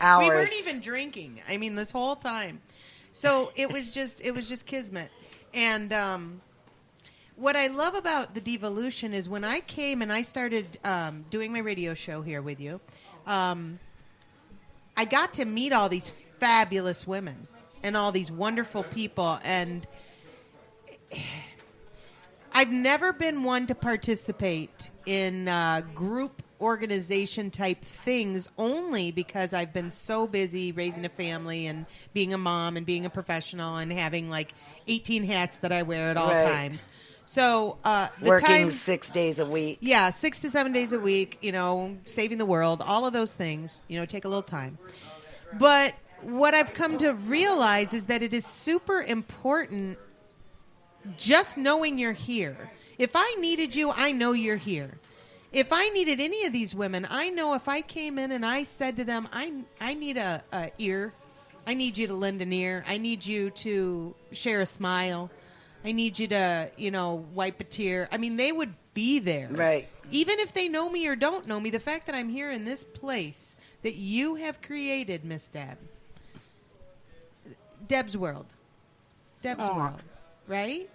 hours. We weren't even drinking. I mean, this whole time. So it was just kismet. And what I love about the Divalution is when I came and I started doing my radio show here with you, I got to meet all these fabulous women and all these wonderful people. And I've never been one to participate in group organization type things only because I've been so busy raising a family and being a mom and being a professional and having like 18 hats that I wear at all times. So working 6 days a week. Yeah, 6 to 7 days a week, saving the world, all of those things, take a little time. But what I've come to realize is that it is super important just knowing you're here. If I needed you, I know you're here. If I needed any of these women, I know if I came in and I said to them, I need a ear. I need you to lend an ear. I need you to share a smile. I need you to, wipe a tear. I mean, they would be there. Right. Even if they know me or don't know me, the fact that I'm here in this place that you have created, Miss Deb. Deb's World. Deb's World. Right?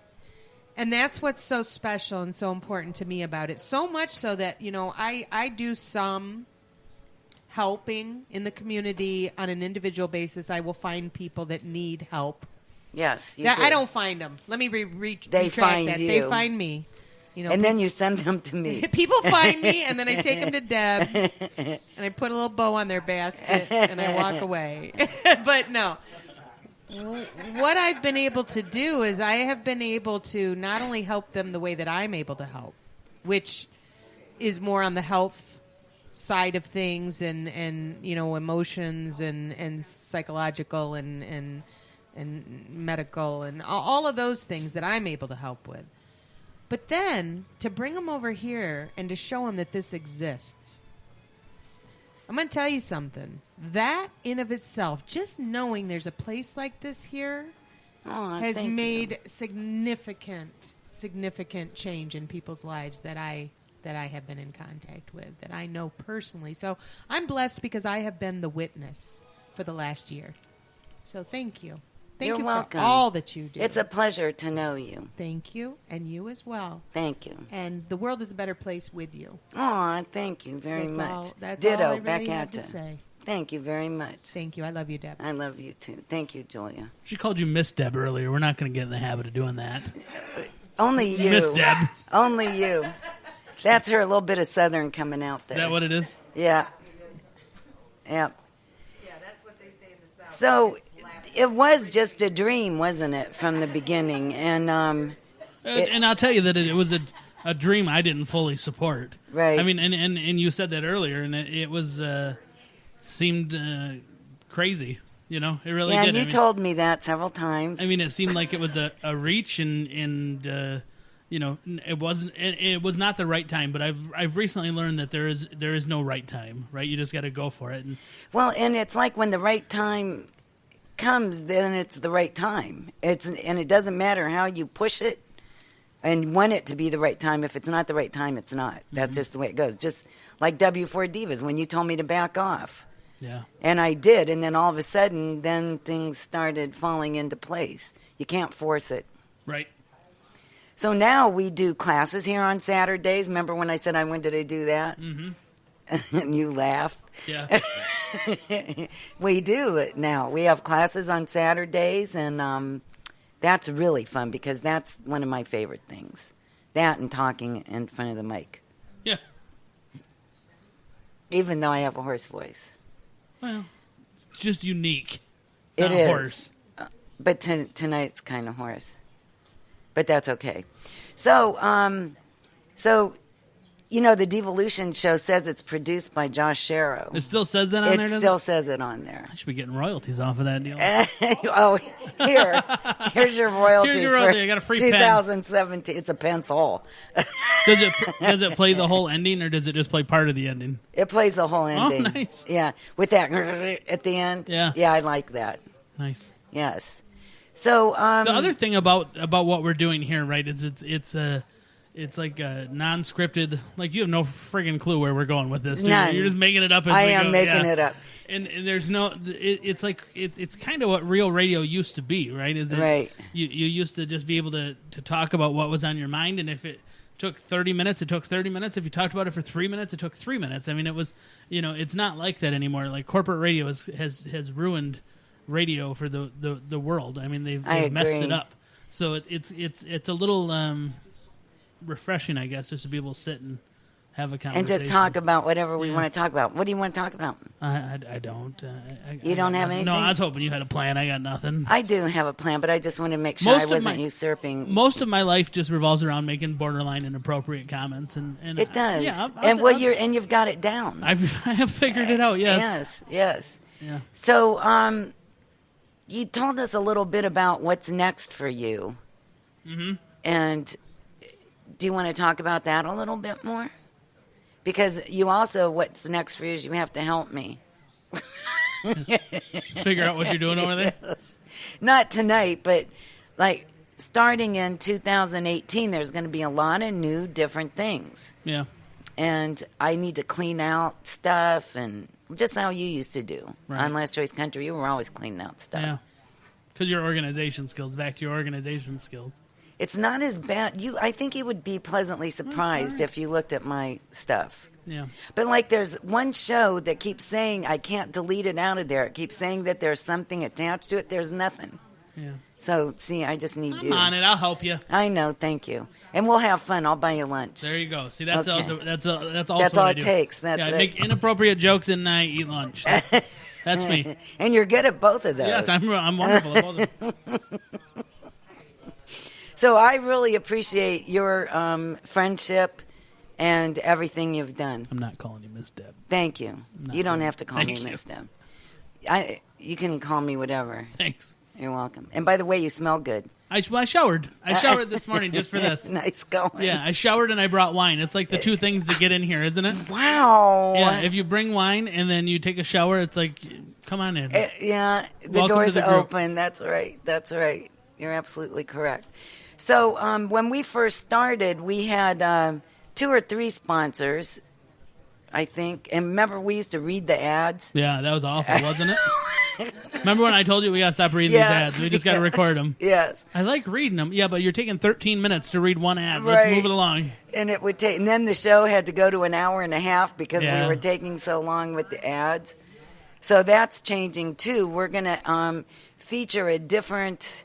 And that's what's so special and so important to me about it. So much so that, I do some helping in the community on an individual basis. I will find people that need help. Yes, you do. I don't find them. Let me They find that. You. They find me. And then you send them to me. People find me, and then I take them to Deb, and I put a little bow on their basket, and I walk away. But no. What I've been able to do is I have been able to not only help them the way that I'm able to help, which is more on the health side of things and emotions and psychological and medical and all of those things that I'm able to help with. But then to bring them over here and to show them that this exists. I'm going to tell you something. That in of itself, just knowing there's a place like this here has made significant change in people's lives that I have been in contact with, that I know personally. So I'm blessed because I have been the witness for the last year. So thank you. Thank you welcome. For all that you do. It's a pleasure to know you. Thank you, and you as well. Thank you. And the world is a better place with you. Oh, thank you very much. Ditto, all I really had to say. Thank you very much. Thank you. I love you, Deb. I love you, too. Thank you, Julia. She called you Miss Deb earlier. We're not going to get in the habit of doing that. Only you. Miss Deb. Only you. That's her, a little bit of Southern coming out there. Is that what it is? Yeah. Yeah. Yeah, that's what they say in the South. So it was just a dream, wasn't it, from the beginning? And I'll tell you that it was a dream I didn't fully support. Right. I mean, and you said that earlier, and it was seemed crazy. It really did. And you told me that several times. I mean, it seemed like it was a reach, and it wasn't. It was not the right time. But I've recently learned that there is no right time. Right, you just got to go for it. And it's like when the right time comes, then it's the right time. And it doesn't matter how you push it and want it to be the right time. If it's not the right time, it's not. That's just the way it goes. Just like W4 Divas, when you told me to back off. Yeah. And I did, and then all of a sudden, then things started falling into place. You can't force it. Right. So now we do classes here on Saturdays. Remember when I said I wanted to do that? Mm-hmm. And you laughed. Yeah. We do it now. We have classes on Saturdays, and that's really fun because that's one of my favorite things. That and talking in front of the mic. Yeah. Even though I have a hoarse voice. Well, it's just unique. It not is. Hoarse. But tonight's kind of hoarse. But that's okay. So, the Divalution show says it's produced by Josh Sharrow. It still says that on there, It still says it on there. I should be getting royalties off of that deal. Here's your royalty. Here's your royalty. I got a free 2017. It's a pencil. Does it play the whole ending, or does it just play part of the ending? It plays the whole ending. Oh, nice. Yeah, with that at the end. Yeah. Yeah, I like that. Nice. Yes. So the other thing about what we're doing here, right, is it's like non-scripted. Like you have no friggin' clue where we're going with this. None. You're just making it up. As I we am go. making it up. And there's no. It's like it's kind of what real radio used to be, right? Is it, Right. You used to just be able to talk about what was on your mind, and if it took 30 minutes, it took 30 minutes. If you talked about it for 3 minutes, it took 3 minutes. I mean, it was, it's not like that anymore. Like corporate radio has ruined radio for the world. I mean, they've messed it up. So it's a little refreshing, I guess, just to be able to sit and have a conversation. And just talk about whatever we want to talk about. What do you want to talk about? I don't. You don't have anything? No, I was hoping you had a plan. I got nothing. I do have a plan, but I just want to make sure I wasn't usurping. Most of my life just revolves around making borderline inappropriate comments, and it does. Yeah, and you've got it down. I have figured it out. Yes. Yes. Yeah. So, you told us a little bit about what's next for you. Mm-hmm. And do you want to talk about that a little bit more? Because you also, what's next for you is you have to help me. Figure out what you're doing over there? Yes. Not tonight, but like starting in 2018, there's going to be a lot of new different things. Yeah. And I need to clean out stuff and just how you used to do. Right. On Last Choice Country, you were always cleaning out stuff. Yeah. Because your organization skills, back to your organization skills. It's not as bad. I think you would be pleasantly surprised if you looked at my stuff. Yeah. But like there's one show that keeps saying I can't delete it out of there. It keeps saying that there's something attached to it. There's nothing. Yeah. So, see, I just need you. I'm on it. I'll help you. I know. Thank you. And we'll have fun. I'll buy you lunch. There you go. See, that's Okay. also that's also That's what all I it do. takes. That's I it. make inappropriate jokes and I eat lunch. That's me. And you're good at both of those. Yes, I'm wonderful at both of them. So I really appreciate your friendship and everything you've done. I'm not calling you Miss Deb. Thank you. You don't have to call me Thank you. Miss Deb. You can call me whatever. Thanks. You're welcome. And by the way, you smell good. I showered. I showered this morning just for this. Nice going. Yeah, I showered and I brought wine. It's like the two things to get in here, isn't it? Wow. Yeah, if you bring wine and then you take a shower, it's like, come on in. Yeah, the Welcome door's to the group. open. That's right. That's right. You're absolutely correct. So when we first started, we had 2 or 3 sponsors, I think. And remember, we used to read the ads? Yeah, that was awful, wasn't it? Remember when I told you we got to stop reading these ads? We just got to record them. Yes. I like reading them. Yeah, but you're taking 13 minutes to read one ad. Right. Let's move it along. And it would take, and then the show had to go to an hour and a half because Yeah. we were taking so long with the ads. So that's changing too. We're going to feature a different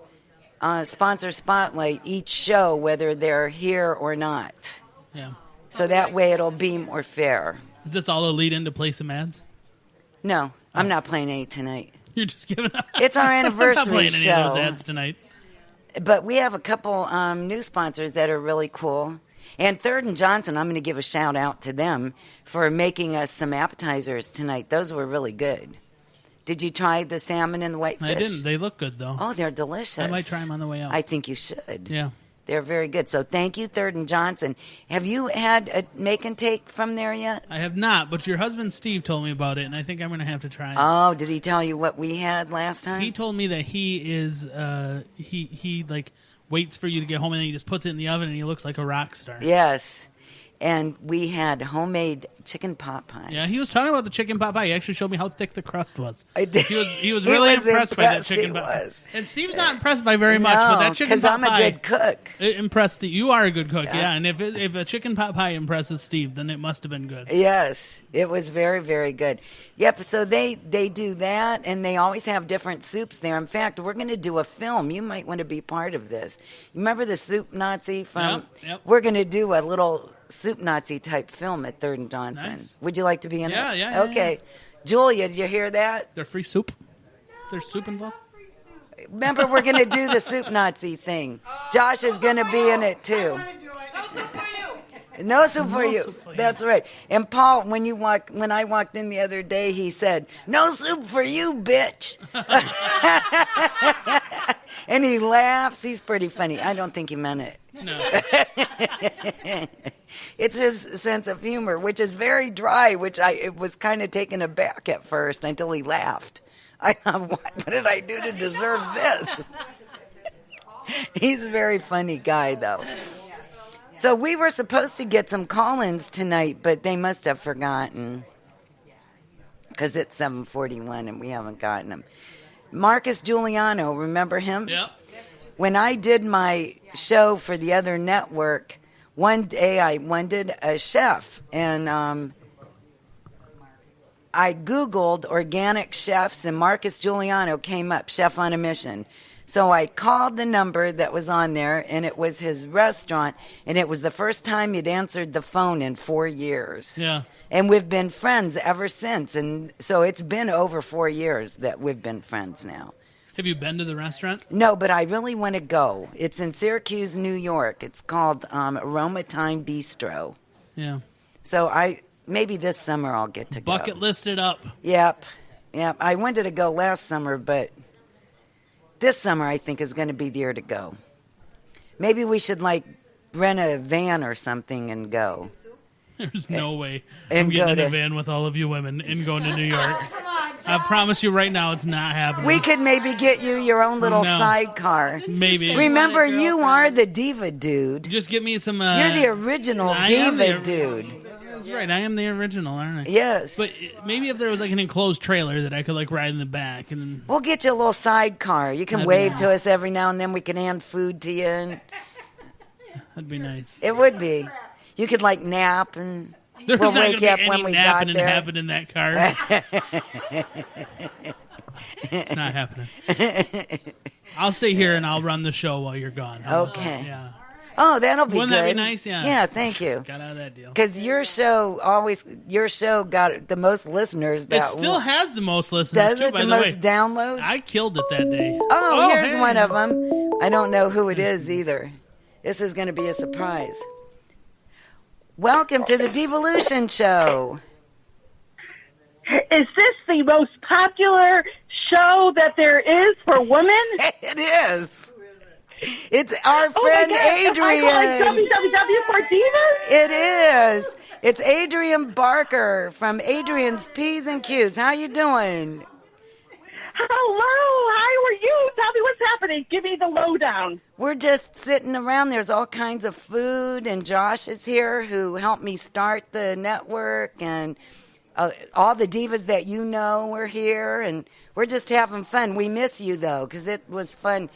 sponsor spotlight each show, whether they're here or not. Yeah. So that way it'll be more fair. Is this all a lead in to play some ads? No, I'm not playing any tonight. You're just giving up. It's our I'm not anniversary playing any of those show. ads tonight. But we have a couple new sponsors that are really cool. And Third and Johnson, I'm going to give a shout out to them for making us some appetizers tonight. Those were really good. Did you try the salmon and the whitefish? I didn't. They look good, though. Oh, they're delicious. I might try them on the way out. I think you should. Yeah. They're very good. So thank you, Third and Johnson. Have you had a make and take from there yet? I have not, but your husband Steve told me about it, and I think I'm going to have to try it. Oh, did he tell you what we had last time? He told me that he is he like waits for you to get home and then he just puts it in the oven and he looks like a rock star. Yes. And we had homemade chicken pot pies. Yeah, he was talking about the chicken pot pie. He actually showed me how thick the crust was. I did. He was He really was impressed by that impressed, chicken he pot pie. was. And Steve's not impressed by very much, but that chicken because pot I'm pie a good cook. it impressed Steve. You are a good cook, yeah. And if a chicken pot pie impresses Steve, then it must have been good. Yes, it was very, very good. Yep, so they do that, and they always have different soups there. In fact, we're going to do a film. You might want to be part of this. Remember the Soup Nazi from? Yep. We're going to do a little Soup Nazi type film at Third and Johnson. Nice. Would you like to be in it? Yeah. Okay. Julia, did you hear that? They're free soup? There's soup involved? Remember, we're going to do the Soup Nazi thing. Josh is going to be in it, too. No soup for you. soup for you. That's right. And Paul, when I walked in the other day, he said, "No soup for you, bitch." And he laughs. He's pretty funny. I don't think he meant it. No. It's his sense of humor, which is very dry, which it was kind of taken aback at first until he laughed. I thought, what did I do to deserve this? He's a very funny guy, though. So we were supposed to get some call-ins tonight, but they must have forgotten because it's 7:41 and we haven't gotten them. Marcus Giuliano, remember him? Yep. When I did my show for the other network, one day I wanted a chef, and I Googled organic chefs, and Marcus Giuliano came up, Chef on a Mission. So I called the number that was on there, and it was his restaurant, and it was the first time he'd answered the phone in 4 years. Yeah. And we've been friends ever since, and so it's been over 4 years that we've been friends now. Have you been to the restaurant? No, but I really want to go. It's in Syracuse, New York. It's called Aroma Time Bistro. Yeah. So maybe this summer I'll get to go. Bucket listed up. Yep. I wanted to go last summer, but this summer I think is going to be the year to go. Maybe we should rent a van or something and go. There's no way And I'm getting go in a to- van with all of you women and going to New York. I promise you right now it's not happening. We could maybe get you your own little No. sidecar. Maybe. Remember, you are the DivaDude. Just give me some... You're the original I am the- DivaDude. That's right. I am the original, aren't I? Yes. But maybe if there was an enclosed trailer that I could ride in the back and... We'll get you a little sidecar. You can That'd be wave nice. to us every now and then. We can hand food to you. And That'd be nice. it would be. You could nap and There's we'll not wake you gonna up be when any we napping got and there. happen in that car. It's not happening. I'll stay here and I'll run the show while you're gone. How about Okay. that? Yeah. Oh, that'll be Wouldn't good. that be nice? Yeah. Yeah, thank you. Got out of that deal. Because your show got the most listeners. It still has the most listeners, does too, it, by the the way. most downloads? I killed it that day. Oh, here's hey. one of them. I don't know who it is either. This is going to be a surprise. Welcome to the Divalution show. Is this the most popular show that there is for women? It is. It's our friend Adrian. Am I calling www for Divas? It is. It's Adrian Barker from Adrian's P's and Q's. How you doing? Hello, how are you? Tell me what's happening. Give me the lowdown. We're just sitting around. There's all kinds of food, and Josh is here who helped me start the network, and all the divas that you know were here, and we're just having fun. We miss you, though, because it was fun.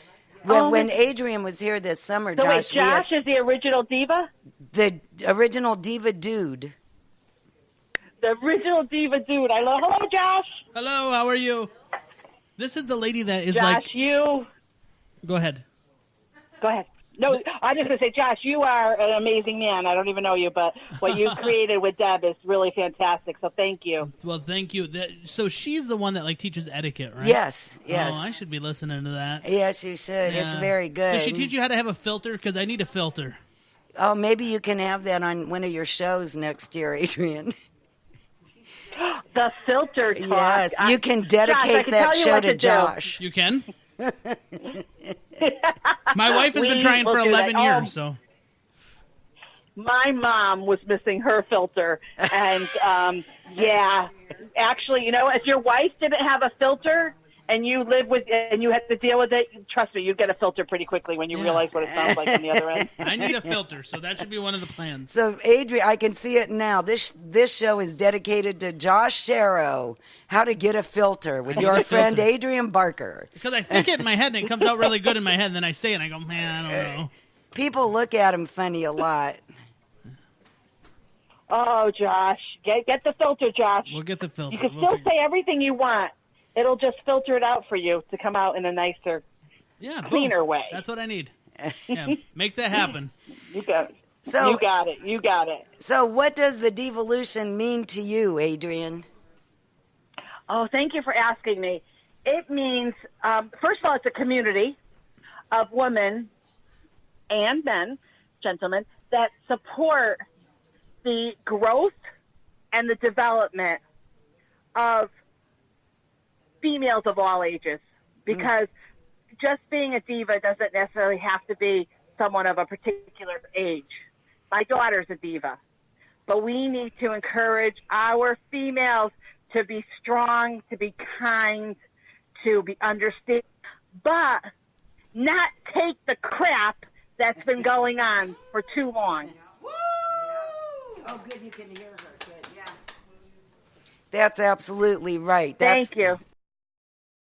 When Adrian was here this summer, So Josh, wait, Josh is the original diva? the original DivaDude. The original diva dude. Hello, Josh. Hello, how are you? This is the lady that is Josh, you. Go ahead. Go ahead. No, I'm just going to say, Josh, you are an amazing man. I don't even know you, but what you created with Deb is really fantastic, so thank you. Well, thank you. So she's the one that teaches etiquette, right? Yes. Oh, I should be listening to that. Yes, you should. It's Yeah. very good. Does she teach you how to have a filter? Because I need a filter. Oh, maybe you can have that on one of your shows next year, Adrian. The filter talk. Yes, you can dedicate Josh, I can that tell you show what to to do. Josh. You can? My wife has been We trying will for do 11 that. years, so. My mom was missing her filter, and yeah, actually, if your wife didn't have a filter and you live with and you have to deal with it, trust me, you get a filter pretty quickly when you realize what it sounds like on the other end. I need a filter, so that should be one of the plans. So, Adrian, I can see it now. This show is dedicated to Josh Sharrow, how to get a filter with your friend filter. Adrian Barker. Because I think it in my head, and it comes out really good in my head, and then I say it, and I go, man, I don't know. People look at him funny a lot. Oh, Josh, get the filter, Josh. We'll get the filter. You can We'll still take- say everything you want. It'll just filter it out for you to come out in a nicer, yeah, boom. cleaner way. That's what I need. Yeah, make that happen. You got it. So, You got it. You got it. So, what does the Divalution mean to you, Adrian? Oh, thank you for asking me. It means, first of all, it's a community of women and men, gentlemen, that support the growth and the development of females of all ages. Because just being a diva doesn't necessarily have to be someone of a particular age. My daughter's a diva. But we need to encourage our females to be strong, to be kind, to be understanding, but not take the crap that's been going on for too long. Oh, good, you can hear her. Good, yeah. That's absolutely right. That's, Thank you.